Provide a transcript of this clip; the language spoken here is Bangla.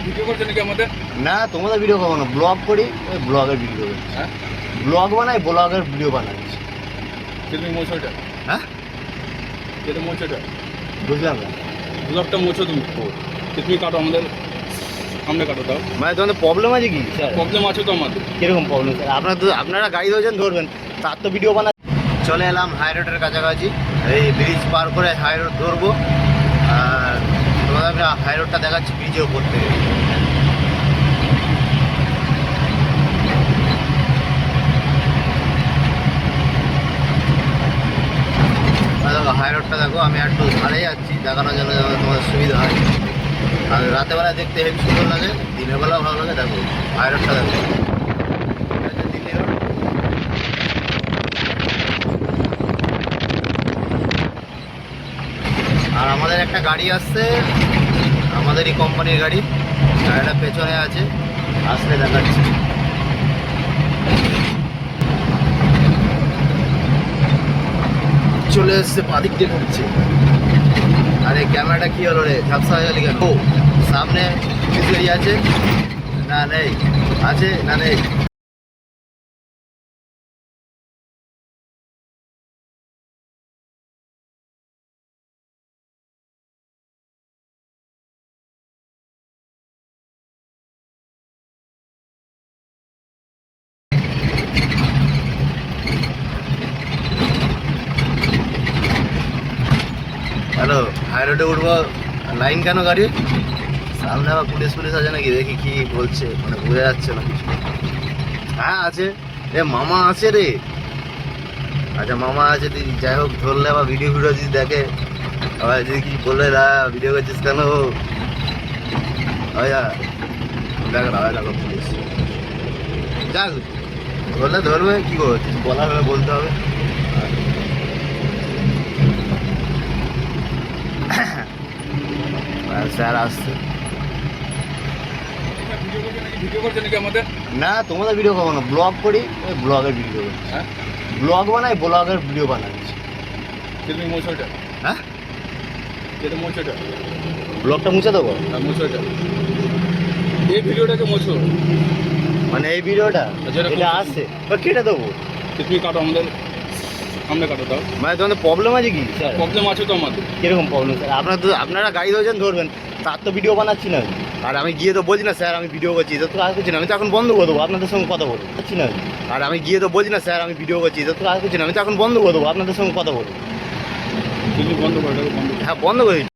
ভিডিও করছে নাকি আমাদের? না তোমাদের ভিডিও করবো না, ব্লগ করি, ওই ব্লগের ভিডিও করছি। হ্যাঁ, ব্লগ বানাই, ব্লগের ভিডিও বানাচ্ছি। তুমি মোছো এটা, হ্যাঁ যেটা মোছো এটা, বুঝলাম না। ব্লগটা মোছো তুমি। তুমি কাটো, আমাদের সামনে কাটো দাও। মানে তোমাদের প্রবলেম আছে কি স্যার? প্রবলেম আছে তো আমাদের। কিরকম প্রবলেম স্যার? আপনারা গাড়ি ধরছেন, ধরবেন, তার তো ভিডিও বানা। চলে এলাম হাই রোডের কাছাকাছি, এই ব্রিজ পার করে হাই রোড ধরবো। আর তোমাদের হাই রোডটা দেখাচ্ছি ব্রিজের উপর থেকে। দেখো হাই রোডটা দেখো, আমি একটু ধারে যাচ্ছি দেখানোর জন্য যেন তোমাদের সুবিধা হয়। আর রাতের বেলা দেখতে হেবি সুন্দর লাগে, দিনের বেলাও ভালো লাগে। দেখো হাই রোডটা দেখো, দিল্লি রোড। আর আমাদের একটা গাড়ি আসছে, আমাদেরই কোম্পানির গাড়ি, গাড়িটা পেছনে আছে, আসলে দেখাচ্ছি। চলে এসছে, বাদিক দিয়ে ঢুকছে। আরে ক্যামেরাটা কি হলো রে, ঝাপসা হয়ে গেলি কেন? ও সামনে গাড়ি আছে না? নেই, আছে না? নেই। হ্যালো, হাই রোডে উঠবো, লাইন কেন গাড়ি? সামনে আবার পুলিশ আছে নাকি? দেখি কি বলছে, মানে বোঝা যাচ্ছে না কিছু। হ্যাঁ আছে, এ মামা আছে রে। আচ্ছা মামা আছে, তুই যাই হোক ধরলে আবার ভিডিও যদি দেখে, আবার যদি কি বললে না ভিডিও করছিস কেন? ভাইয়া দেখ না, দেখো পুলিশ যাক, ধরলে ধরবে, কি করছিস বলার হলে বলতে হবে। স্যার আসছে। ভিডিও করছে নাকি আমাদের? না তোমাদের ভিডিও করবো না, ব্লগ করি, ওই ব্লগের ভিডিও করছি। হ্যাঁ, ব্লগ বানাই, ব্লগের ভিডিও বানাচ্ছি। তুমি মোছো এটা, হ্যাঁ যেটা মোছো এটা, ব্লগটা মুছে দেবো? মোছো এটা, এই ভিডিওটাকে মোছো। মানে এই ভিডিওটা যেটা এটা আসছে বা কেটে দেবো? তুমি কাটো, আমাদের সামনে কাটো দাও। মানে তোমাদের প্রবলেম আছে কি স্যার? প্রবলেম আছে তো আমাদের। কিরকম প্রবলেম স্যার? আপনারা গাড়ি ধরছেন, ধরবেন, তার তো ভিডিও বানাচ্ছি না। আর আমি গিয়ে তো বলছি না স্যার আমি ভিডিও করছি, এটা তো কাজ করছি না, আমি তো এখন বন্ধ করে দেবো, আপনাদের সঙ্গে কথা বলবো পাচ্ছি না। আর আমি গিয়ে তো বলছি না স্যার আমি ভিডিও করছি, এটা তো কাজ করছি না, আমি তো এখন বন্ধ করে দেবো, আপনাদের সঙ্গে কথা বলবো। তুমি বন্ধ করে দাও, বন্ধ। হ্যাঁ বন্ধ করে দিচ্ছি।